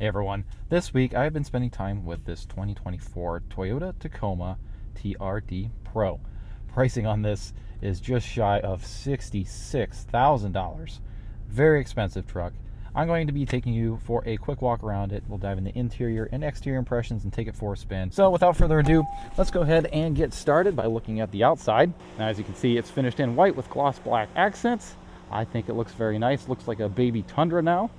Hey everyone, this week I've been spending time with this 2024 Toyota Tacoma TRD Pro. Pricing on this is just shy of $66,000. Very expensive truck. I'm going to be taking you for a quick walk around it. We'll dive into interior and exterior impressions and take it for a spin. So without further ado, let's go ahead and get started by looking at the outside. Now, as you can see, it's finished in white with gloss black accents. I think it looks very nice. Looks like a baby Tundra now.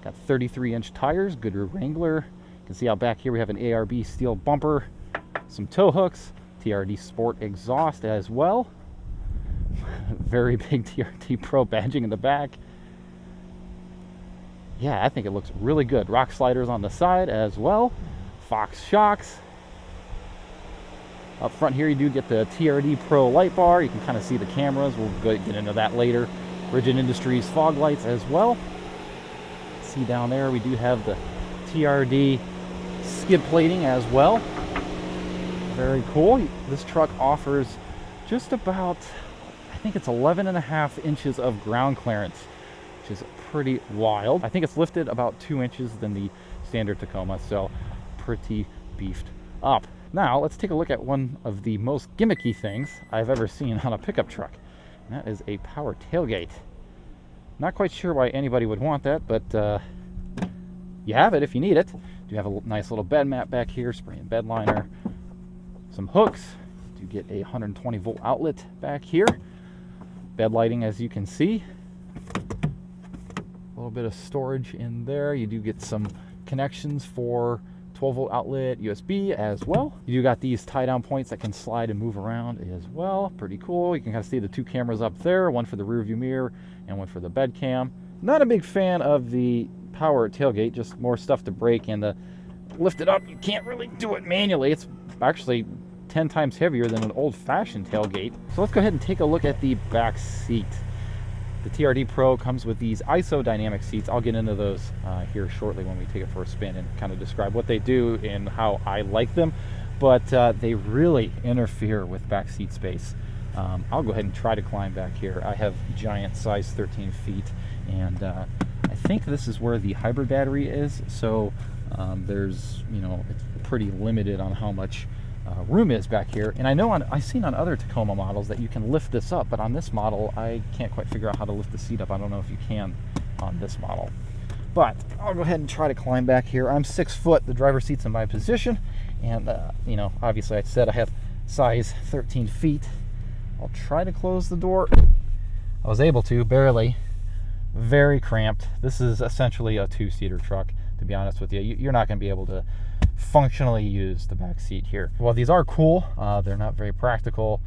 Got 33-inch tires, Goodyear Wrangler. You can see out back here we have an ARB steel bumper, some tow hooks, TRD Sport exhaust as well. Very big TRD Pro badging in the back. Yeah, I think it looks really good. Rock sliders on the side as well. Fox shocks. Up front here you do get the TRD Pro light bar. You can kind of see the cameras. We'll get into that later. Rigid Industries fog lights as well. See down there we do have the TRD skid plating as well. Very cool. This truck offers just about, I think it's 11.5 inches of ground clearance, which is pretty wild. I think it's lifted about 2 inches than the standard Tacoma, so pretty beefed up. Now let's take a look at one of the most gimmicky things I've ever seen on a pickup truck, and that is a power tailgate. Not quite sure why anybody would want that, but you have it if you need it. You have a nice little bed mat back here, spray and bed liner, some hooks. You get a 120 volt outlet back here. Bed lighting, as you can see. A little bit of storage in there. You do get some connections for 12 volt outlet, USB as well. You do got these tie down points that can slide and move around as well. Pretty cool. You can kind of see the two cameras up there, one for the rear view mirror and one for the bed cam. Not a big fan of the power tailgate, just more stuff to break, and to lift it up you can't really do it manually. It's actually 10 times heavier than an old-fashioned tailgate. So let's go ahead and take a look at the back seat. The TRD Pro comes with these isodynamic seats. I'll get into those here shortly when we take it for a spin and kind of describe what they do and how I like them. But they really interfere with back seat space. I'll go ahead and try to climb back here. I have giant size 13 feet, and I think this is where the hybrid battery is. So there's, it's pretty limited on how much room is back here. And I know I've seen on other Tacoma models that you can lift this up, but on this model I can't quite figure out how to lift the seat up. I don't know if you can on this model, but I'll go ahead and try to climb back here. I'm 6 foot, the driver's seat's in my position, and obviously I said I have size 13 feet. I'll try to close the door. I was able to, barely. Very cramped. This is essentially a 2-seater truck, to be honest with you. You're not going to be able to functionally use the back seat here. Well, these are cool. They're not very practical,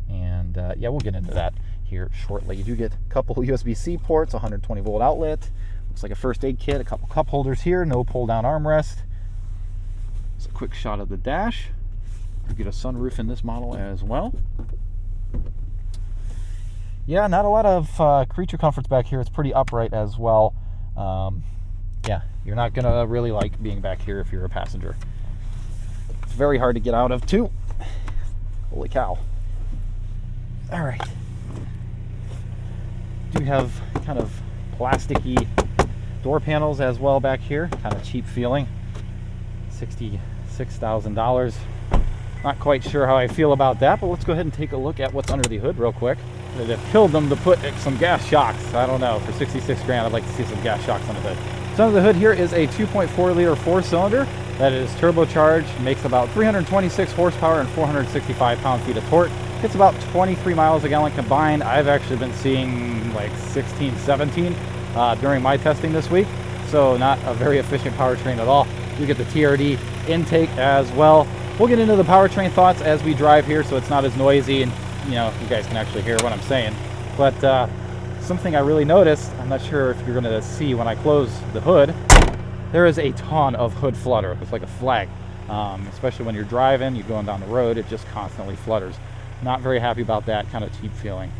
and yeah, we'll get into that here shortly. You do get a couple USB-C ports, 120 volt outlet. Looks like a first aid kit, a couple cup holders here, no pull down armrest. It's a quick shot of the dash. You get a sunroof in this model as well. Yeah, not a lot of creature comforts back here. It's pretty upright as well. Yeah, you're not going to really like being back here if you're a passenger. It's very hard to get out of, too. Holy cow. All right. Do have kind of plasticky door panels as well back here. Kind of cheap feeling. $66,000. Not quite sure how I feel about that, but let's go ahead and take a look at what's under the hood real quick. They've killed them to put some gas shocks. I don't know, for 66 grand, I'd like to see some gas shocks on the hood. So under the hood here is a 2.4 liter 4-cylinder that is turbocharged, makes about 326 horsepower and 465 pound-feet of torque. It's about 23 miles a gallon combined. I've actually been seeing like 16, 17 during my testing this week. So not a very efficient powertrain at all. You get the TRD intake as well. We'll get into the powertrain thoughts as we drive here, so it's not as noisy, and you guys can actually hear what I'm saying. But something I really noticed, I'm not sure if you're going to see when I close the hood, there is a ton of hood flutter. It's like a flag, especially when you're driving, you're going down the road, it just constantly flutters. Not very happy about that, kind of cheap feeling.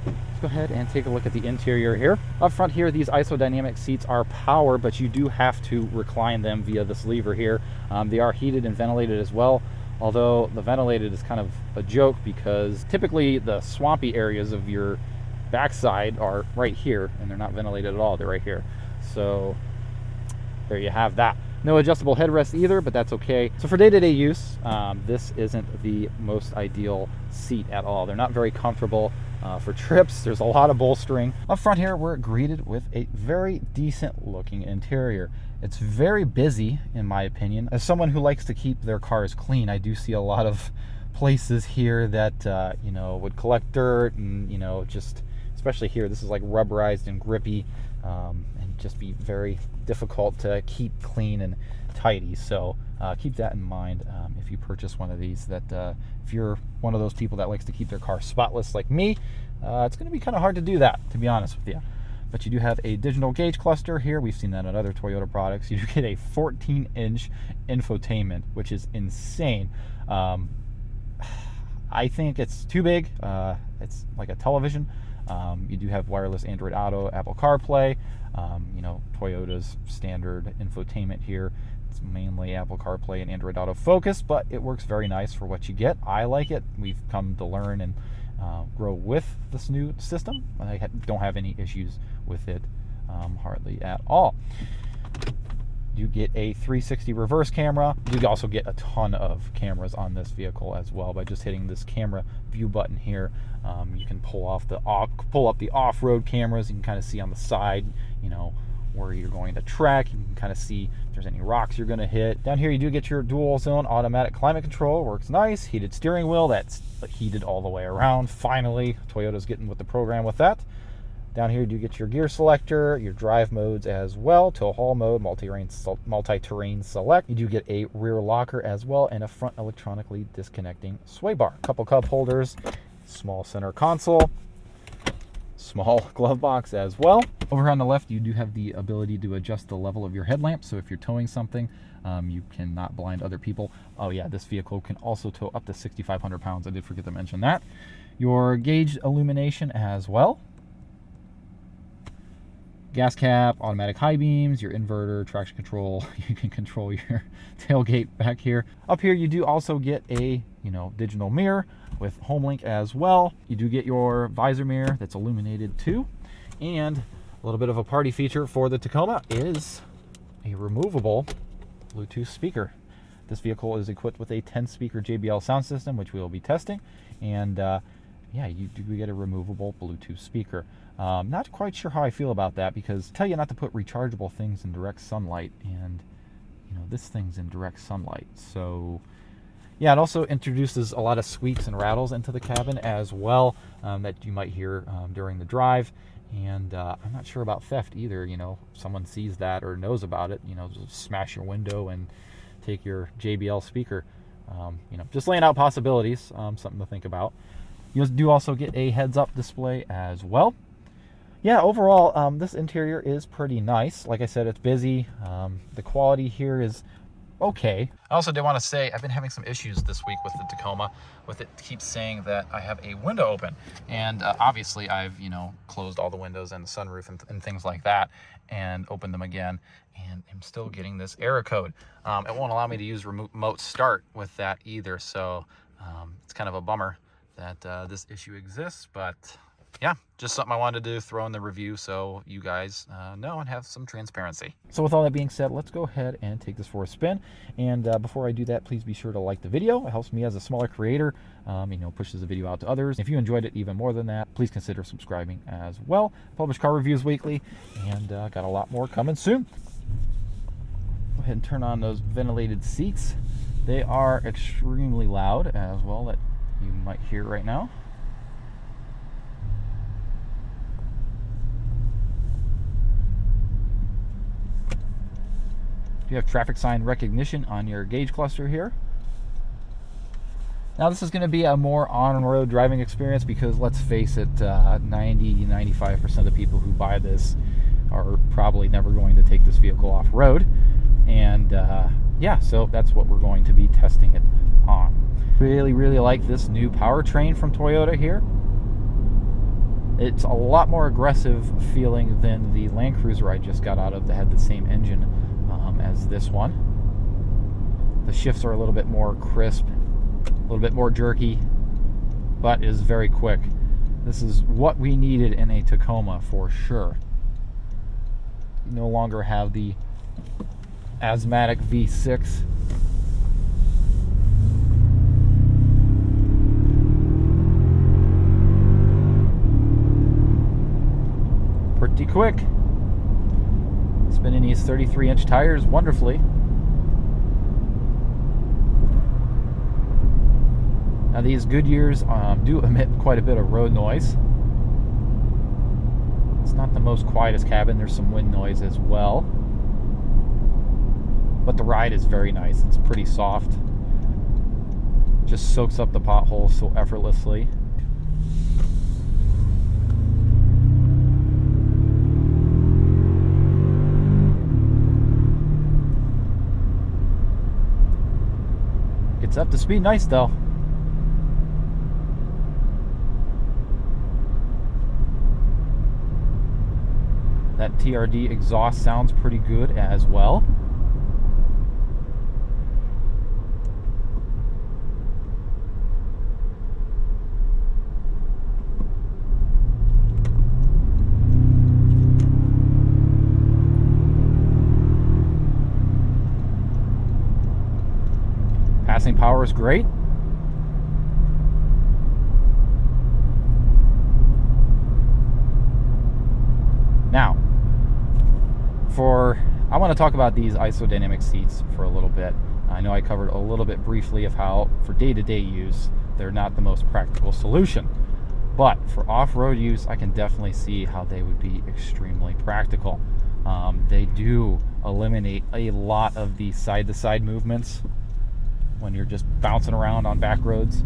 Let's go ahead and take a look at the interior here. Up front here, these isodynamic seats are power, but you do have to recline them via this lever here. They are heated and ventilated as well, although the ventilated is kind of a joke because typically the swampy areas of your backside are right here, and they're not ventilated at all. They're right here. So there you have that. No adjustable headrest either, but that's okay. So for day-to-day use, this isn't the most ideal seat at all. They're not very comfortable for trips. There's a lot of bolstering. Up front here, we're greeted with a very decent looking interior. It's very busy, in my opinion. As someone who likes to keep their cars clean, I do see a lot of places here that, you know, would collect dirt and, you know, just, especially here, this is like rubberized and grippy, and just be very difficult to keep clean and tidy. So keep that in mind if you purchase one of these, that if you're one of those people that likes to keep their car spotless like me, it's going to be kind of hard to do that, to be honest with you. But you do have a digital gauge cluster here. We've seen that on other Toyota products. You do get a 14-inch infotainment, which is insane. I think it's too big. It's like a television. You do have wireless Android Auto, Apple CarPlay, you know, Toyota's standard infotainment here. It's mainly Apple CarPlay and Android Auto focus, but it works very nice for what you get. I like it. We've come to learn and grow with this new system. I don't have any issues with it, hardly at all. You get a 360 reverse camera. You also get a ton of cameras on this vehicle as well. By just hitting this camera view button here, you can pull up the off-road cameras. You can kind of see on the side, you know, where you're going to track. You can kind of see if there's any rocks you're going to hit. Down here you do get your dual zone automatic climate control. Works nice. Heated steering wheel. That's heated all the way around. Finally, Toyota's getting with the program with that. Down here you do get your gear selector, your drive modes as well, tow haul mode, multi-terrain select. You do get a rear locker as well and a front electronically disconnecting sway bar. Couple cup holders, small center console, small glove box as well. Over on the left you do have the ability to adjust the level of your headlamp, so if you're towing something, you cannot blind other people. Oh yeah, this vehicle can also tow up to 6,500 pounds. I did forget to mention that. Your gauge illumination as well. Gas cap, automatic high beams, your inverter, traction control. You can control your tailgate back here. Up here you do also get a, you know, digital mirror with HomeLink as well. You do get your visor mirror that's illuminated too. And a little bit of a party feature for the Tacoma is a removable Bluetooth speaker. This vehicle is equipped with a 10-speaker JBL sound system, which we will be testing. And yeah, you do get a removable Bluetooth speaker. Not quite sure how I feel about that, because I tell you not to put rechargeable things in direct sunlight, and you know, this thing's in direct sunlight. So yeah, it also introduces a lot of squeaks and rattles into the cabin as well, that you might hear during the drive. And I'm not sure about theft either. You know, if someone sees that or knows about it, you know, just smash your window and take your JBL speaker. You know, just laying out possibilities, something to think about. You do also get a heads-up display as well. Yeah, overall, this interior is pretty nice. Like I said, it's busy. The quality here is okay. I also did want to say I've been having some issues this week with the Tacoma. With it keeps saying that I have a window open, and obviously I've, you know, closed all the windows and the sunroof and things like that, and opened them again, and I'm still getting this error code. It won't allow me to use remote start with that either, so it's kind of a bummer that this issue exists. But yeah, just something I wanted to throw in the review so you guys know and have some transparency. So with all that being said, let's go ahead and take this for a spin. And before I do that, please be sure to like the video. It helps me as a smaller creator, you know, pushes the video out to others. If you enjoyed it even more than that, please consider subscribing as well. I publish car reviews weekly, and got a lot more coming soon. Go ahead and turn on those ventilated seats. They are extremely loud as well, that you might hear right now. You have traffic sign recognition on your gauge cluster here. Now this is going to be a more on-road driving experience, because let's face it, 90-95% of the people who buy this are probably never going to take this vehicle off-road. And yeah, so that's what we're going to be testing it on. Really like this new powertrain from Toyota here. It's a lot more aggressive feeling than the Land Cruiser I just got out of that had the same engine as this one. The shifts are a little bit more crisp, a little bit more jerky, but is very quick. This is what we needed in a Tacoma for sure. You no longer have the asthmatic V6. Pretty quick. Spinning these 33-inch tires wonderfully. Now these Goodyears do emit quite a bit of road noise. It's not the most quietest cabin. There's some wind noise as well. But the ride is very nice. It's pretty soft. Just soaks up the potholes so effortlessly. Gets up to speed nice though. That TRD exhaust sounds pretty good as well. Passing power is great. Now, I want to talk about these isodynamic seats for a little bit. I know I covered a little bit briefly of how, for day-to-day use, they're not the most practical solution. But for off-road use, I can definitely see how they would be extremely practical. They do eliminate a lot of the side-to-side movements when you're just bouncing around on back roads.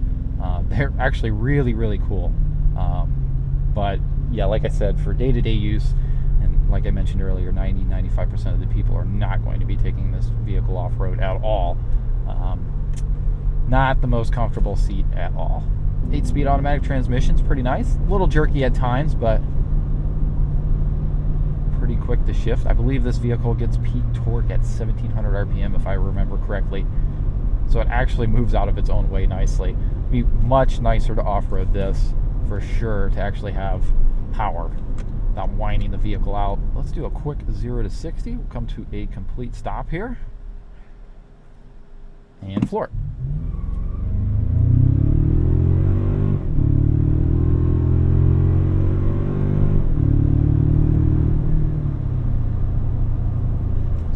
They're actually really, really cool. But yeah, like I said, for day-to-day use, and like I mentioned earlier, 90-95% of the people are not going to be taking this vehicle off-road at all. Not the most comfortable seat at all. 8-speed automatic transmission's pretty nice. A little jerky at times, but pretty quick to shift. I believe this vehicle gets peak torque at 1700 RPM if I remember correctly. So it actually moves out of its own way nicely. It'd be much nicer to off-road this for sure, to actually have power without whining the vehicle out. Let's do a quick 0 to 60. We'll come to a complete stop here and floor it.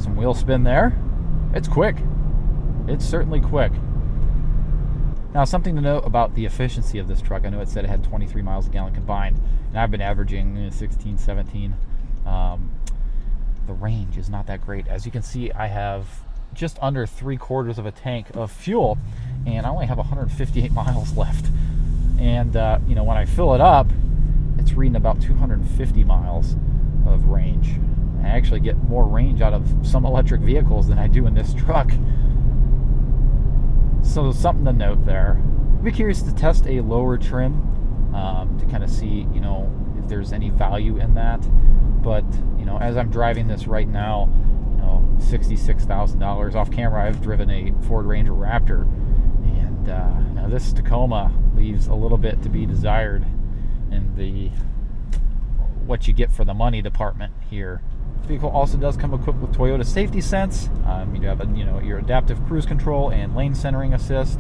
Some wheel spin there. It's quick. It's certainly quick. Now, something to note about the efficiency of this truck. I know it said it had 23 miles a gallon combined, and I've been averaging 16, 17. The range is not that great. As you can see, I have just under 3/4 of a tank of fuel, and I only have 158 miles left. And when I fill it up, it's reading about 250 miles of range. I actually get more range out of some electric vehicles than I do in this truck. So something to note there. I'd be curious to test a lower trim to kind of see, if there's any value in that. But, as I'm driving this right now, $66,000 off camera, I've driven a Ford Ranger Raptor. And now this Tacoma leaves a little bit to be desired in the what you get for the money department here. The vehicle also does come equipped with Toyota Safety Sense. You have your adaptive cruise control and lane centering assist,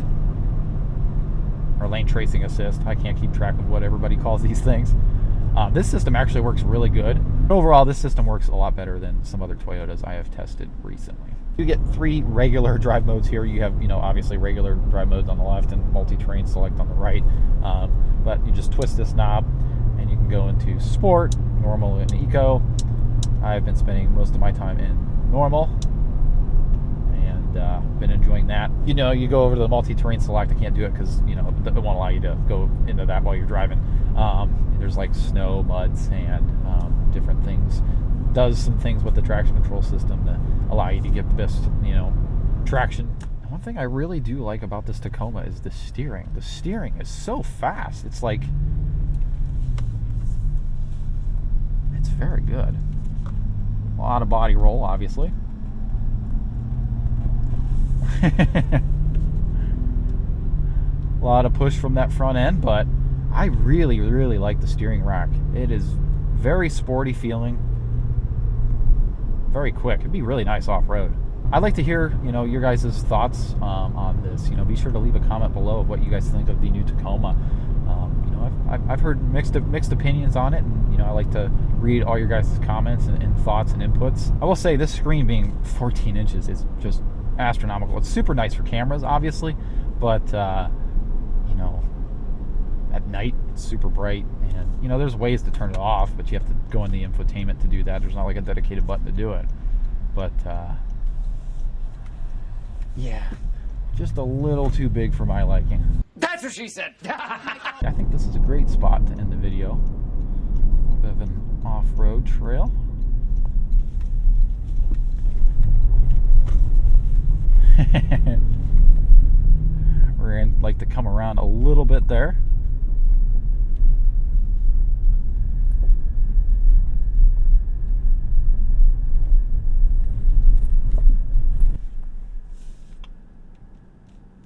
or lane tracing assist. I can't keep track of what everybody calls these things. This system actually works really good. Overall, this system works a lot better than some other Toyotas I have tested recently. You get 3 regular drive modes here. You have, obviously regular drive modes on the left and multi-terrain select on the right. But you just twist this knob and you can go into sport, normal, and eco. I've been spending most of my time in normal and been enjoying that. You go over to the multi-terrain select. I can't do it because, it won't allow you to go into that while you're driving. There's like snow, mud, sand, different things. Does some things with the traction control system to allow you to get the best, traction. And one thing I really do like about this Tacoma is the steering. The steering is so fast. It's very good. A lot of body roll, obviously. A lot of push from that front end, but I really, really like the steering rack. It is very sporty feeling, very quick. It'd be really nice off-road. I'd like to hear, your guys' thoughts on this. Be sure to leave a comment below of what you guys think of the new Tacoma. I've heard mixed opinions on it, and I like to read all your guys' comments and thoughts and inputs. I will say this screen being 14 inches is just astronomical. It's super nice for cameras, obviously, but at night it's super bright, and there's ways to turn it off, but you have to go in the infotainment to do that. There's not like a dedicated button to do it, but yeah, just a little too big for my liking. That's what she said. I think this is a great spot to end the video. A little bit of an off-road trail. We're going to like to come around a little bit there.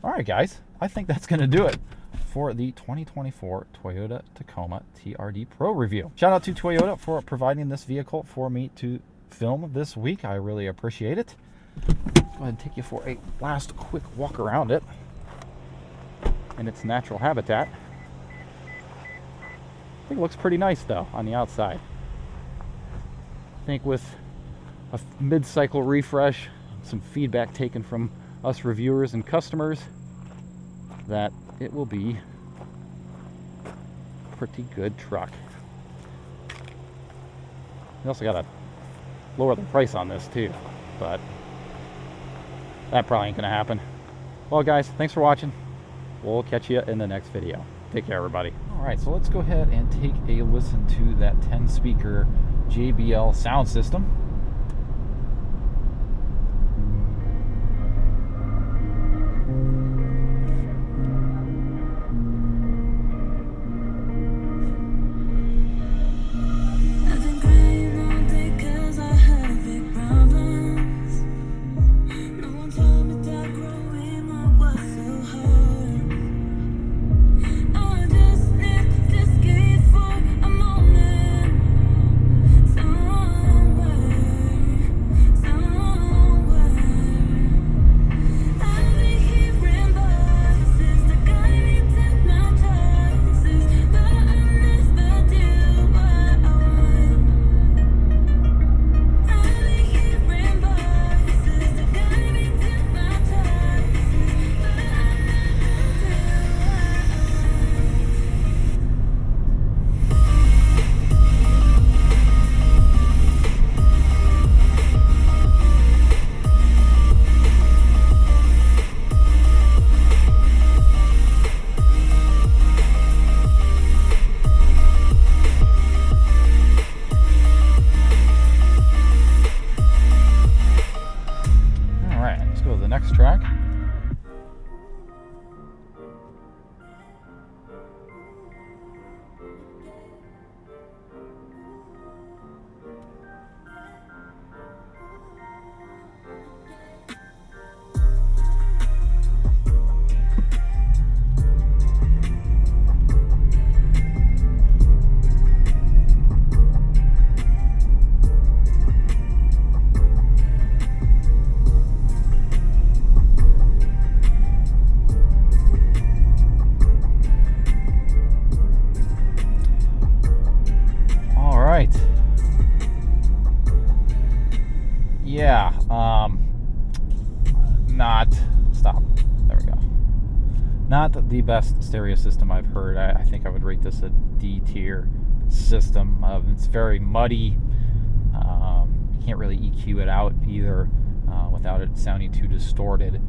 All right, guys, I think that's going to do it for the 2024 Toyota Tacoma TRD Pro review. Shout out to Toyota for providing this vehicle for me to film this week. I really appreciate it. Go ahead and take you for a last quick walk around it in its natural habitat. I think it looks pretty nice, though, on the outside. I think with a mid-cycle refresh, some feedback taken from us reviewers and customers, that it will be a pretty good truck. We also got to lower the price on this too, but that probably ain't gonna happen. Well, guys, thanks for watching. We'll catch you in the next video. Take care, everybody. All right, so let's go ahead and take a listen to that 10-speaker JBL sound system. Next track. Yeah, not the best stereo system I've heard. I think I would rate this a D tier system. It's very muddy. You can't really EQ it out either without it sounding too distorted.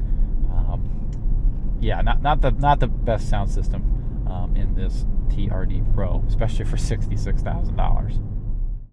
Yeah, not the best sound system in this TRD Pro, especially for $66,000.